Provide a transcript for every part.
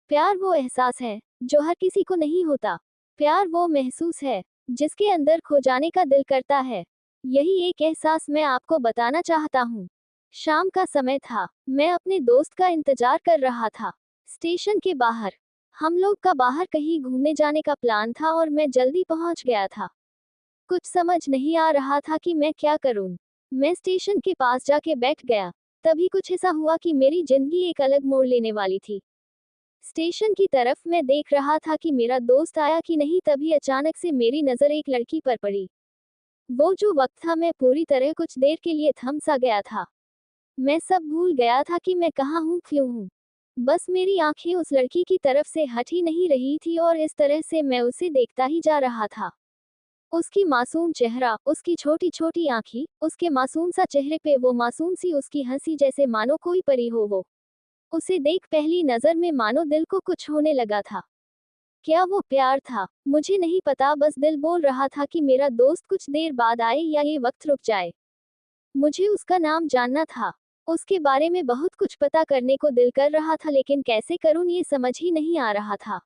प्यार वो एहसास है जो हर किसी को नहीं होता। प्यार वो महसूस है जिसके अंदर खो जाने का दिल करता है। यही एक एहसास मैं आपको बताना चाहता हूँ। शाम का समय था। मैं अपने दोस्त का इंतजार कर रहा था। स्टेशन के बाहर। हम लोग का बाहर कहीं घूमने जाने का प्लान था और मैं जल्दी पहुंच गया था। कुछ समझ नहीं आ रहा था कि मैं क्या करूं। मैं स्टेशन के पास जाके बैठ गया। तभी कुछ ऐसा हुआ कि मेरी जिंदगी एक अलग मोड़ लेने वाली थी। स्टेशन की तरफ मैं देख रहा था कि मेरा दोस्त आया कि नहीं, तभी अचानक से मेरी नजर एक लड़की पर पड़ी। वो जो वक्त था, मैं पूरी तरह कुछ देर के लिए थम सा गया था। मैं सब भूल गया था कि मैं कहाँ हूँ, क्यों हूँ। बस मेरी आंखें उस लड़की की तरफ से हट ही नहीं रही थी और इस तरह से मैं उसे देखता ही जा रहा था। उसकी मासूम चेहरा, उसकी छोटी छोटी आंखें, उसके मासूम सा चेहरे पे वो मासूम सी उसकी हंसी, जैसे मानो कोई परी हो वो। उसे देख पहली नजर में मानो दिल को कुछ होने लगा था। क्या वो प्यार था? मुझे नहीं पता, बस दिल बोल रहा था कि मेरा दोस्त कुछ देर बाद आए या ये वक्त रुक जाए। मुझे उसका नाम जानना था। उसके बारे में बहुत कुछ पता करने को दिल कर रहा था, लेकिन कैसे करूं ये समझ ही नहीं आ रहा था।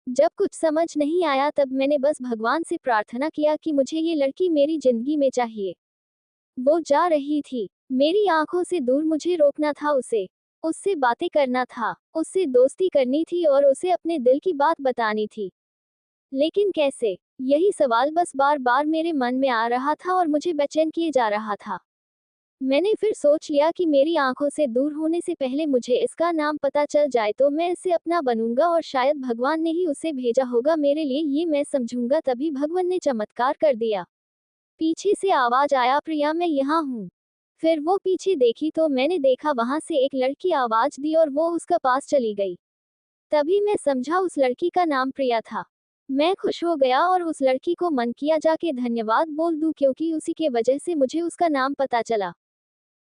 जब कुछ समझ नहीं आया तब मैंने बस भगवान से प्रार्थना किया कि मुझे ये लड़की मेरी जिंदगी में चाहिए। वो जा रही थी। मेरी आंखों से दूर मुझे रोकना था उसे। उससे बातें करना था, उससे दोस्ती करनी थी और उसे अपने दिल की बात बतानी थी। लेकिन कैसे? यही सवाल बस बार बार मेरे मन में आ रहा था और मुझे बेचैन किए जा रहा था। मैंने फिर सोच लिया कि मेरी आंखों से दूर होने से पहले मुझे इसका नाम पता चल जाए तो मैं इसे अपना बनूंगा और शायद भगवान ने ही उसे भेजा होगा मेरे लिए, ये मैं समझूंगा। तभी भगवान ने चमत्कार कर दिया। पीछे से आवाज आया, प्रिया मैं यहाँ हूँ। फिर वो पीछे देखी तो मैंने देखा वहां से एक लड़की आवाज दी और वो उसका पास चली गई। तभी मैं समझा उस लड़की का नाम प्रिया था। मैं खुश हो गया और उस लड़की को मन किया जाके धन्यवाद बोल दूं, क्योंकि उसी के वजह से मुझे उसका नाम पता चला।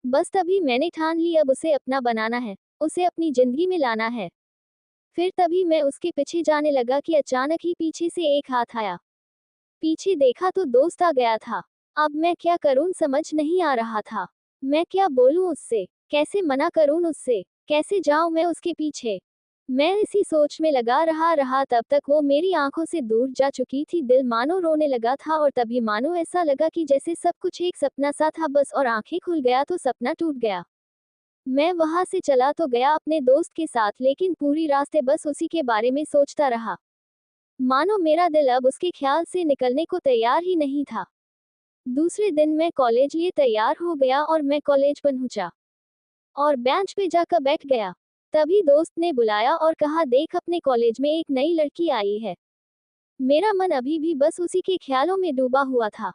बस तभी मैंने ठान ली अब उसे अपना बनाना है, उसे अपनी जिंदगी में लाना है। फिर तभी मैं उसके पीछे जाने लगा कि अचानक ही पीछे से एक हाथ आया। पीछे देखा तो दोस्त आ गया था। अब मैं क्या करूं समझ नहीं आ रहा था। मैं क्या बोलूं उससे, कैसे मना करूं उससे, कैसे जाऊं मैं उसके पीछे। मैं इसी सोच में लगा रहा तब तक वो मेरी आंखों से दूर जा चुकी थी। दिल मानो रोने लगा था और तभी मानो ऐसा लगा कि जैसे सब कुछ एक सपना सा था, बस और आंखें खुल गया तो सपना टूट गया। मैं वहां से चला तो गया अपने दोस्त के साथ, लेकिन पूरी रास्ते बस उसी के बारे में सोचता रहा। मानो मेरा दिल अब उसके ख्याल से निकलने को तैयार ही नहीं था। दूसरे दिन मैं कॉलेज लिए तैयार हो गया और मैं कॉलेज पहुंचा और बेंच पे जाकर बैठ गया। तभी दोस्त ने बुलाया और कहा, देख अपने कॉलेज में एक नई लड़की आई है। मेरा मन अभी भी बस उसी के ख्यालों में डूबा हुआ था।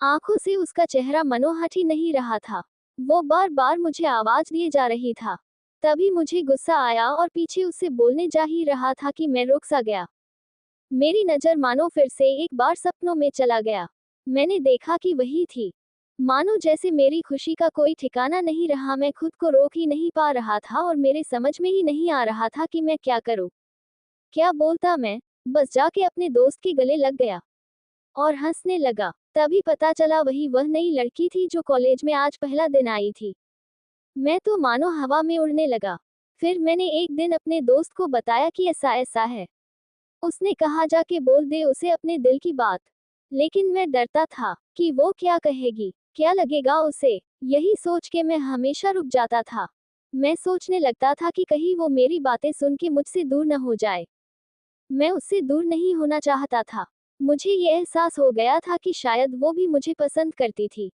आंखों से उसका चेहरा मनोहट ही नहीं रहा था। वो बार बार मुझे आवाज दिए जा रही था। तभी मुझे गुस्सा आया और पीछे उससे बोलने जा ही रहा था कि मैं रुक सा गया। मेरी नजर मानो फिर से एक बार सपनों में चला गया। मैंने देखा कि वही थी। मानो जैसे मेरी खुशी का कोई ठिकाना नहीं रहा, मैं खुद को रोक ही नहीं पा रहा था और मेरे समझ में ही नहीं आ रहा था कि मैं क्या करूं, क्या बोलता मैं। बस जाके अपने दोस्त के गले लग गया और हंसने लगा। तभी पता चला वही वह नई लड़की थी जो कॉलेज में आज पहला दिन आई थी। मैं तो मानो हवा में उड़ने लगा। फिर मैंने एक दिन अपने दोस्त को बताया कि ऐसा ऐसा है। उसने कहा, जाके बोल दे उसे अपने दिल की बात। लेकिन मैं डरता था कि वो क्या कहेगी, क्या लगेगा उसे। यही सोच के मैं हमेशा रुक जाता था। मैं सोचने लगता था कि कहीं वो मेरी बातें सुन के मुझसे दूर न हो जाए। मैं उससे दूर नहीं होना चाहता था। मुझे ये एहसास हो गया था कि शायद वो भी मुझे पसंद करती थी,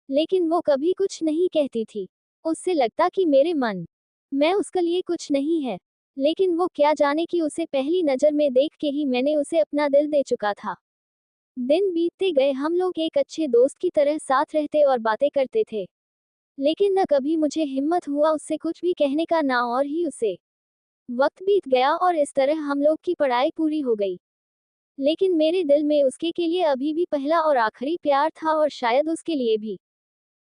लेकिन वो कभी कुछ नहीं कहती थी। उससे लगता कि मेरे मन मैं उसके लिए कुछ नहीं है। लेकिन वो क्या जाने कि उसे पहली नजर में देख के ही मैंने उसे अपना दिल दे चुका था। दिन बीतते गए, हम लोग एक अच्छे दोस्त की तरह साथ रहते और बातें करते थे। लेकिन न कभी मुझे हिम्मत हुआ उससे कुछ भी कहने का, ना और ही उसे। वक्त बीत गया और इस तरह हम लोग की पढ़ाई पूरी हो गई। लेकिन मेरे दिल में उसके के लिए अभी भी पहला और आखिरी प्यार था और शायद उसके लिए भी।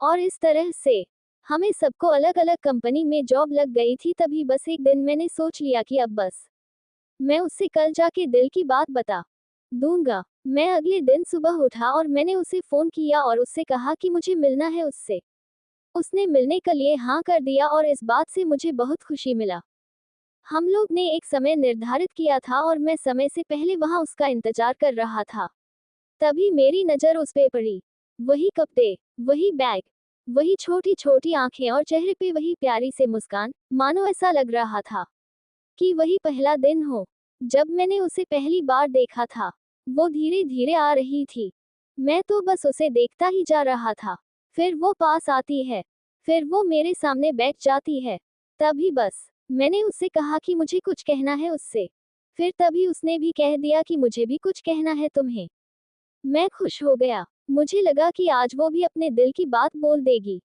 और इस तरह से हमें सबको अलग अलग कंपनी में जॉब लग गई थी। तभी बस एक दिन मैंने सोच लिया कि अब बस मैं उससे कल जाके दिल की बात बता दूंगा। मैं अगले दिन सुबह उठा और मैंने उसे फोन किया और उससे कहा कि मुझे मिलना है उससे। उसने मिलने के लिए हाँ कर दिया और इस बात से मुझे बहुत खुशी मिला। हम लोग ने एक समय निर्धारित किया था और मैं समय से पहले वहां उसका इंतजार कर रहा था। तभी मेरी नजर उस पे पड़ी। वही कपड़े, वही बैग, वही छोटी छोटी आंखें और चेहरे पे वही प्यारी सी मुस्कान, मानो ऐसा लग रहा था कि वही पहला दिन हो जब मैंने उसे पहली बार देखा था। वो धीरे धीरे आ रही थी। मैं तो बस उसे देखता ही जा रहा था। फिर वो पास आती है, फिर वो मेरे सामने बैठ जाती है। तभी बस मैंने उससे कहा कि मुझे कुछ कहना है उससे। फिर तभी उसने भी कह दिया कि मुझे भी कुछ कहना है तुम्हें। मैं खुश हो गया। मुझे लगा कि आज वो भी अपने दिल की बात बोल देगी।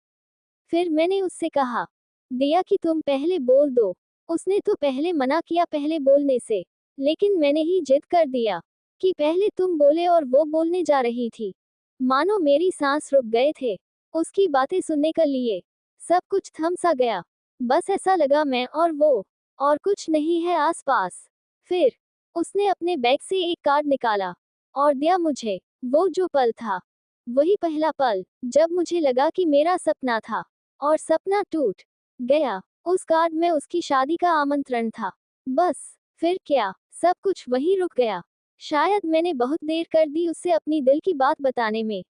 फिर मैंने उससे कहा, दिया कि तुम पहले बोल दो। उसने तो पहले मना किया पहले बोलने से, लेकिन मैंने ही जिद कर दिया कि पहले तुम बोले और वो बोलने जा रही थी। मानो मेरी सांस रुक गए थे उसकी बातें सुनने के लिए। सब कुछ थम सा गया। बस ऐसा लगा मैं और वो, और कुछ नहीं है आसपास। फिर उसने अपने बैग से एक कार्ड निकाला और दिया मुझे। वो जो पल था, वही पहला पल जब मुझे लगा कि मेरा सपना था और सपना टूट गया। उस कार्ड में उसकी शादी का आमंत्रण था। बस फिर क्या, सब कुछ वहीं रुक गया। शायद मैंने बहुत देर कर दी उससे अपनी दिल की बात बताने में।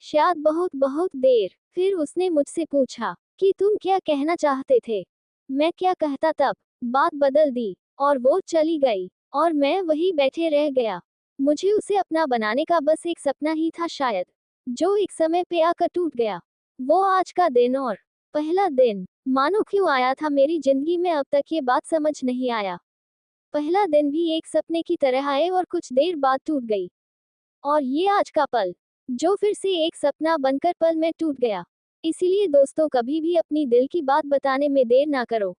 शायद बहुत बहुत देर। फिर उसने मुझसे पूछा कि तुम क्या कहना चाहते थे। मैं क्या कहता तब। बात बदल दी और वो चली गई और मैं वहीं बैठे रह गया। मुझे उसे अपना बनाने का बस एक सपना ही था शायद, जो एक समय पे आकर टूट गया। वो आज का दिन और पहला दिन मानो क्यों आया था मेरी जिंदगी में, अब तक ये बात समझ नहीं आया। पहला दिन भी एक सपने की तरह आए और कुछ देर बाद टूट गई। और ये आज का पल, जो फिर से एक सपना बनकर पल में टूट गया। इसीलिए दोस्तों, कभी भी अपनी दिल की बात बताने में देर ना करो,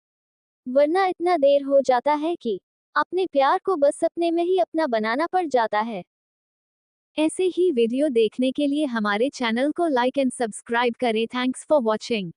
वरना इतना देर हो जाता है कि अपने प्यार को बस सपने में ही अपना बनाना पड़ जाता है। ऐसे ही वीडियो देखने के लिए हमारे चैनल को लाइक एंड सब्सक्राइब करें। Thanks for watching.